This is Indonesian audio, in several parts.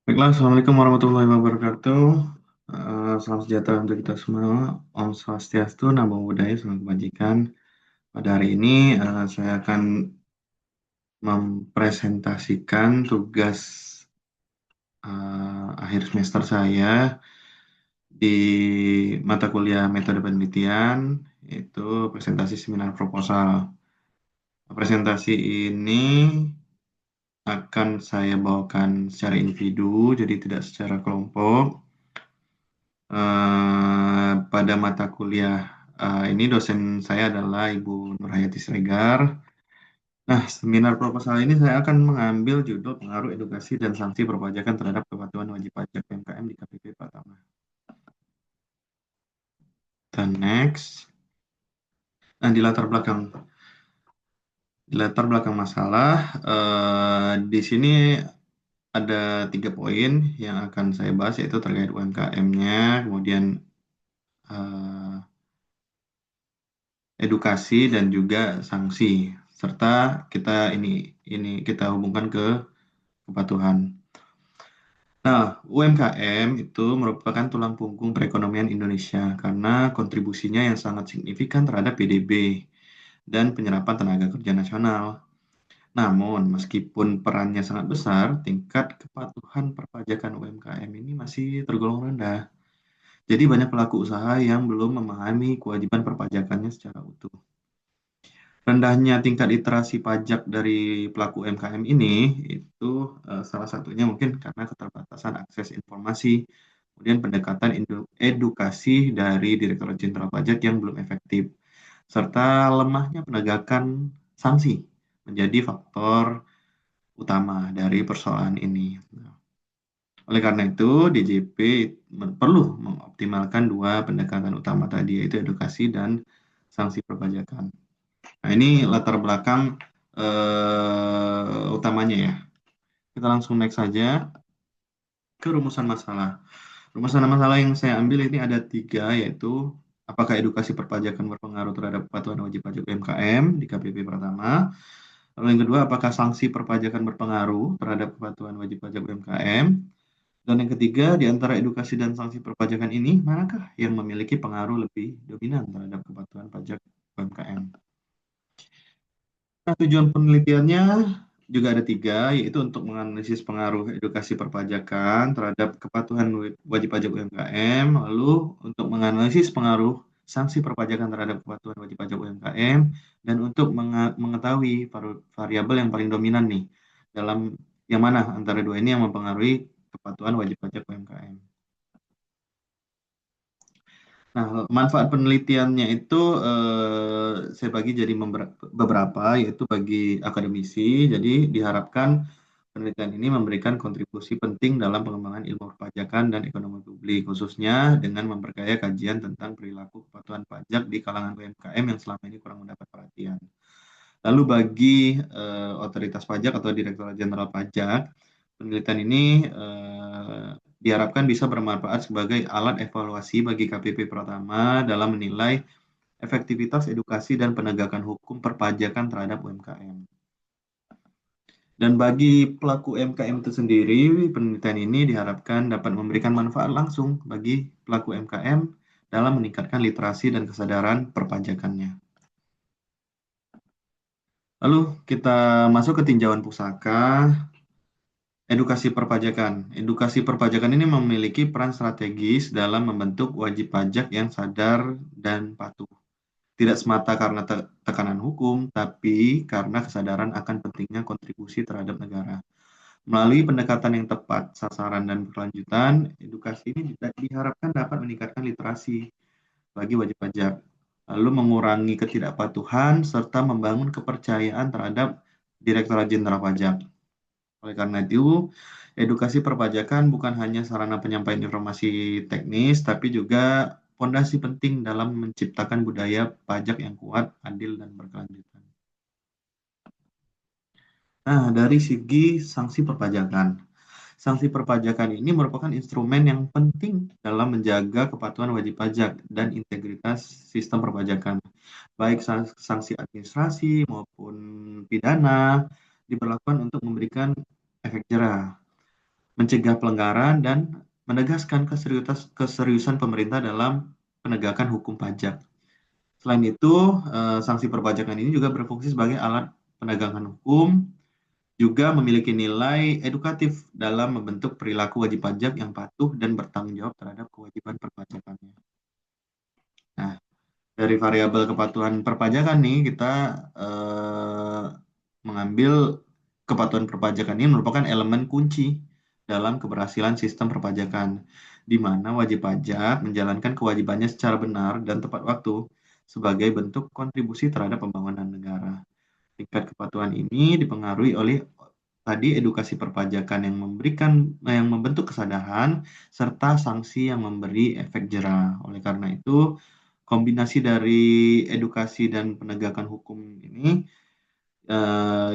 Baiklah, Assalamualaikum warahmatullahi wabarakatuh. Salam sejahtera untuk kita semua. Om Swastiastu, Namo Buddhaya, Salam Kebajikan. Pada hari ini saya akan mempresentasikan tugas akhir semester saya di mata kuliah metode penelitian, yaitu presentasi seminar proposal. Presentasi ini akan saya bawakan secara individu, jadi tidak secara kelompok. Pada mata kuliah ini dosen saya adalah Ibu Nurhayati Siregar. Nah, seminar proposal ini saya akan mengambil judul pengaruh edukasi dan sanksi perpajakan terhadap kepatuhan wajib pajak UMKM di KPP Pratama. Dan next. Nah, di latar belakang masalah, di sini ada 3 poin yang akan saya bahas, yaitu terkait UMKM-nya, kemudian eh, edukasi dan juga sanksi, serta kita hubungkan ke kepatuhan. Nah, UMKM itu merupakan tulang punggung perekonomian Indonesia karena kontribusinya yang sangat signifikan terhadap PDB dan penyerapan tenaga kerja nasional. Namun, meskipun perannya sangat besar, tingkat kepatuhan perpajakan UMKM ini masih tergolong rendah. Jadi banyak pelaku usaha yang belum memahami kewajiban perpajakannya secara utuh. Rendahnya tingkat literasi pajak dari pelaku UMKM ini itu salah satunya mungkin karena keterbatasan akses informasi, kemudian pendekatan edukasi dari Direktorat Jenderal Pajak yang belum efektif, serta lemahnya penegakan sanksi menjadi faktor utama dari persoalan ini. Oleh karena itu, DJP perlu mengoptimalkan dua pendekatan utama tadi, yaitu edukasi dan sanksi perpajakan. Nah, ini latar belakang utamanya ya. Kita langsung next saja ke rumusan masalah. Rumusan masalah yang saya ambil ini ada 3, yaitu apakah edukasi perpajakan berpengaruh terhadap kepatuhan wajib pajak UMKM di KPP Pratama. Lalu yang kedua, apakah sanksi perpajakan berpengaruh terhadap kepatuhan wajib pajak UMKM. Dan yang ketiga, di antara edukasi dan sanksi perpajakan ini, manakah yang memiliki pengaruh lebih dominan terhadap kepatuhan pajak UMKM. Nah, tujuan penelitiannya juga ada 3, yaitu untuk menganalisis pengaruh edukasi perpajakan terhadap kepatuhan wajib pajak UMKM, lalu untuk menganalisis pengaruh sanksi perpajakan terhadap kepatuhan wajib pajak UMKM, dan untuk mengetahui variabel yang paling dominan nih, dalam yang mana antara dua ini yang mempengaruhi kepatuhan wajib pajak UMKM. Nah, manfaat penelitiannya itu saya bagi jadi beberapa, yaitu bagi akademisi. Jadi diharapkan penelitian ini memberikan kontribusi penting dalam pengembangan ilmu perpajakan dan ekonomi publik, khususnya dengan memperkaya kajian tentang perilaku kepatuhan pajak di kalangan UMKM yang selama ini kurang mendapat perhatian. Lalu bagi otoritas pajak atau Direktorat Jenderal Pajak, penelitian ini diharapkan bisa bermanfaat sebagai alat evaluasi bagi KPP Pratama dalam menilai efektivitas edukasi dan penegakan hukum perpajakan terhadap UMKM. Dan bagi pelaku UMKM itu sendiri, penelitian ini diharapkan dapat memberikan manfaat langsung bagi pelaku UMKM dalam meningkatkan literasi dan kesadaran perpajakannya. Lalu kita masuk ke tinjauan pusaka. Edukasi perpajakan. Edukasi perpajakan ini memiliki peran strategis dalam membentuk wajib pajak yang sadar dan patuh. Tidak semata karena tekanan hukum, tapi karena kesadaran akan pentingnya kontribusi terhadap negara. Melalui pendekatan yang tepat, sasaran, dan berkelanjutan, edukasi ini diharapkan dapat meningkatkan literasi bagi wajib pajak, lalu mengurangi ketidakpatuhan, serta membangun kepercayaan terhadap Direktorat Jenderal Pajak. Oleh karena itu, edukasi perpajakan bukan hanya sarana penyampaian informasi teknis, tapi juga fondasi penting dalam menciptakan budaya pajak yang kuat, adil, dan berkelanjutan. Nah, dari segi sanksi perpajakan. Sanksi perpajakan ini merupakan instrumen yang penting dalam menjaga kepatuhan wajib pajak dan integritas sistem perpajakan. Baik sanksi administrasi maupun pidana diberlakukan untuk memberikan efek jerah. mencegah pelanggaran, dan menegaskan keseriusan pemerintah dalam penegakan hukum pajak. Selain itu, sanksi perpajakan ini juga berfungsi sebagai alat penegakan hukum, juga memiliki nilai edukatif dalam membentuk perilaku wajib pajak yang patuh dan bertanggung jawab terhadap kewajiban perpajakannya. Nah, dari variabel kepatuhan perpajakan nih, kita mengambil kepatuhan perpajakan ini merupakan elemen kunci dalam keberhasilan sistem perpajakan, di mana wajib pajak menjalankan kewajibannya secara benar dan tepat waktu sebagai bentuk kontribusi terhadap pembangunan negara. Tingkat kepatuhan ini dipengaruhi oleh tadi edukasi perpajakan yang membentuk kesadaran serta sanksi yang memberi efek jera. Oleh karena itu, kombinasi dari edukasi dan penegakan hukum ini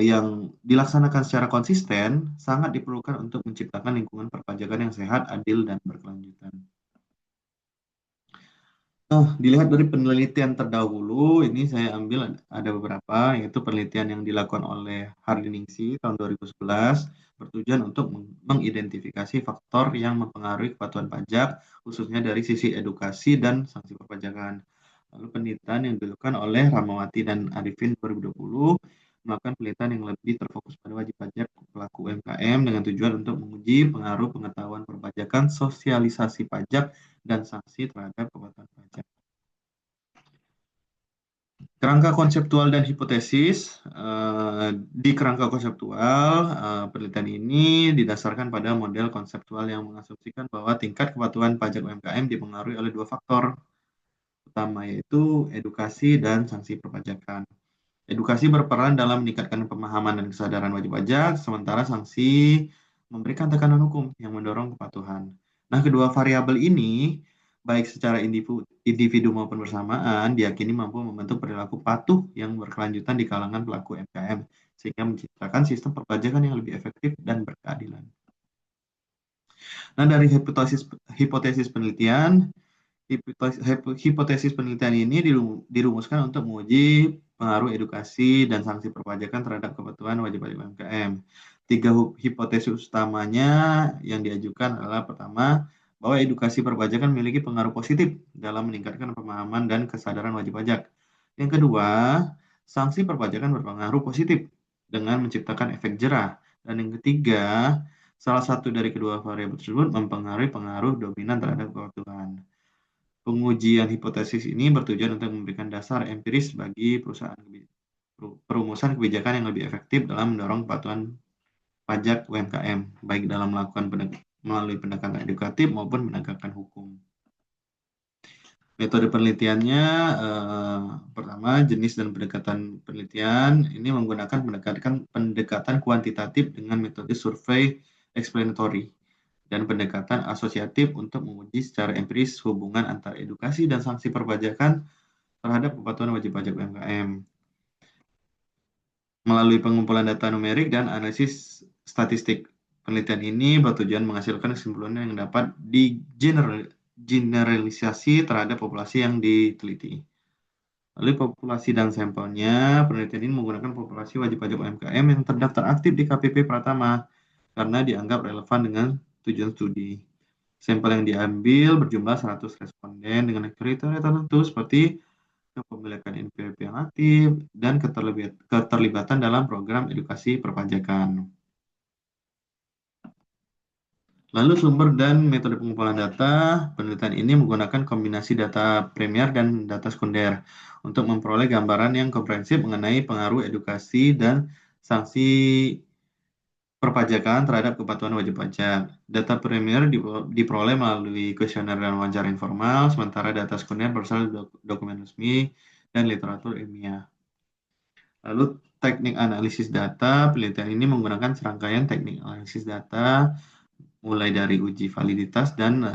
yang dilaksanakan secara konsisten sangat diperlukan untuk menciptakan lingkungan perpajakan yang sehat, adil, dan berkelanjutan. Dilihat dari penelitian terdahulu, ini saya ambil ada beberapa, yaitu penelitian yang dilakukan oleh Hardiningsi tahun 2011, bertujuan untuk mengidentifikasi faktor yang mempengaruhi kepatuhan pajak, khususnya dari sisi edukasi dan sanksi perpajakan. Lalu penelitian yang dilakukan oleh Ramawati dan Arifin 2020 melakukan penelitian yang lebih terfokus pada wajib pajak pelaku UMKM dengan tujuan untuk menguji pengaruh pengetahuan perpajakan, sosialisasi pajak, dan sanksi terhadap kepatuhan pajak. Kerangka konseptual dan hipotesis. Di kerangka konseptual, penelitian ini didasarkan pada model konseptual yang mengasumsikan bahwa tingkat kepatuhan pajak UMKM dipengaruhi oleh dua faktor utama, yaitu edukasi dan sanksi perpajakan. Edukasi berperan dalam meningkatkan pemahaman dan kesadaran wajib pajak, sementara sanksi memberikan tekanan hukum yang mendorong kepatuhan. Nah, kedua variabel ini, baik secara individu maupun bersamaan, diyakini mampu membentuk perilaku patuh yang berkelanjutan di kalangan pelaku UMKM, sehingga menciptakan sistem perpajakan yang lebih efektif dan berkeadilan. Nah, dari hipotesis penelitian, hipotesis penelitian ini dirumuskan untuk menguji pengaruh edukasi dan sanksi perpajakan terhadap kepatuhan wajib pajak UMKM. Tiga hipotesis utamanya yang diajukan adalah pertama, bahwa edukasi perpajakan memiliki pengaruh positif dalam meningkatkan pemahaman dan kesadaran wajib pajak. Yang kedua, sanksi perpajakan berpengaruh positif dengan menciptakan efek jera. Dan yang ketiga, salah satu dari kedua variabel tersebut mempengaruhi pengaruh dominan terhadap kepatuhan. Pengujian hipotesis ini bertujuan untuk memberikan dasar empiris bagi perumusan kebijakan yang lebih efektif dalam mendorong kepatuhan pajak UMKM, baik dalam melakukan melalui pendekatan edukatif maupun penegakan hukum. Metode penelitiannya, pertama, jenis dan pendekatan penelitian ini menggunakan pendekatan kuantitatif dengan metode survei explanatory dan pendekatan asosiatif untuk menguji secara empiris hubungan antara edukasi dan sanksi perpajakan terhadap kepatuhan wajib pajak UMKM. Melalui pengumpulan data numerik dan analisis statistik, penelitian ini bertujuan menghasilkan kesimpulan yang dapat generalisasi terhadap populasi yang diteliti. Lalu populasi dan sampelnya, penelitian ini menggunakan populasi wajib pajak UMKM yang terdaftar aktif di KPP Pratama karena dianggap relevan dengan tujuan studi. Sampel yang diambil berjumlah 100 responden dengan kriteria tertentu seperti kepemilikan NPWP yang aktif dan keterlibatan dalam program edukasi perpajakan. Lalu sumber dan metode pengumpulan data, penelitian ini menggunakan kombinasi data primer dan data sekunder untuk memperoleh gambaran yang komprehensif mengenai pengaruh edukasi dan sanksi perpajakan terhadap kepatuhan wajib pajak. Data primer diperoleh melalui kuesioner dan wawancara informal, sementara data sekunder berasal dari dokumen resmi dan literatur ilmiah. Lalu teknik analisis data, penelitian ini menggunakan serangkaian teknik analisis data mulai dari uji validitas dan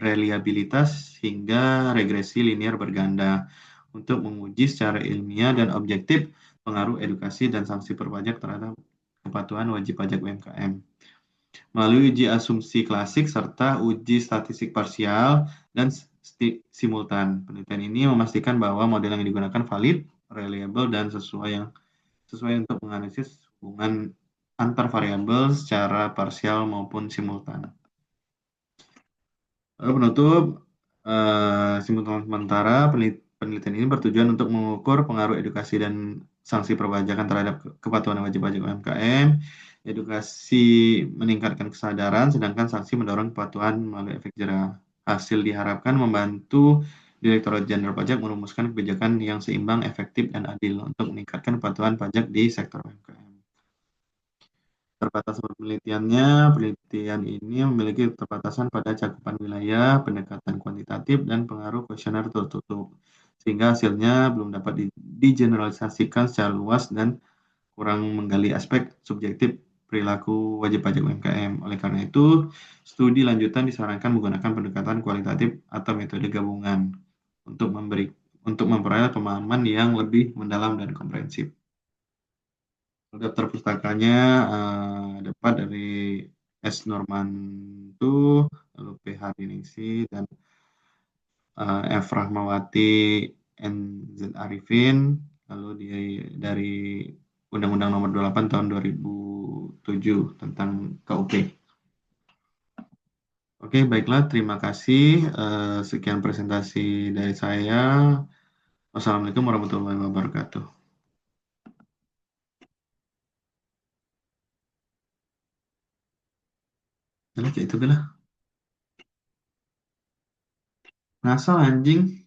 reliabilitas hingga regresi linear berganda untuk menguji secara ilmiah dan objektif pengaruh edukasi dan sanksi perpajak terhadap kepatuhan wajib pajak UMKM. Melalui uji asumsi klasik serta uji statistik parsial dan simultan, penelitian ini memastikan bahwa model yang digunakan valid, reliable, dan sesuai untuk menganalisis hubungan antar variabel secara parsial maupun simultan. Lalu penutup, simultan sementara penelitian ini bertujuan untuk mengukur pengaruh edukasi dan sanksi perpajakan terhadap kepatuhan wajib pajak UMKM. Edukasi meningkatkan kesadaran, sedangkan sanksi mendorong kepatuhan melalui efek jerah. Hasil diharapkan membantu Direktorat Jenderal Pajak merumuskan kebijakan yang seimbang, efektif, dan adil untuk meningkatkan kepatuhan pajak di sektor UMKM. Terbatas penelitiannya, penelitian ini memiliki keterbatasan pada cakupan wilayah, pendekatan kuantitatif, dan pengaruh kuesioner tertutup, sehingga hasilnya belum dapat digeneralisasikan secara luas dan kurang menggali aspek subjektif perilaku wajib pajak UMKM. Oleh karena itu, studi lanjutan disarankan menggunakan pendekatan kualitatif atau metode gabungan untuk memperoleh pemahaman yang lebih mendalam dan komprehensif. Daftar pustakanya dapat dari S. Normanto, lalu PH Diniksi, dan F. Rahmawati, N. Z. Arifin, lalu dari Undang-Undang Nomor 28 Tahun 2007 tentang KUP. Oke, baiklah. Terima kasih. Sekian presentasi dari saya. Wassalamualaikum warahmatullahi wabarakatuh. Udah, kayak itu lah. Ngasal anjing.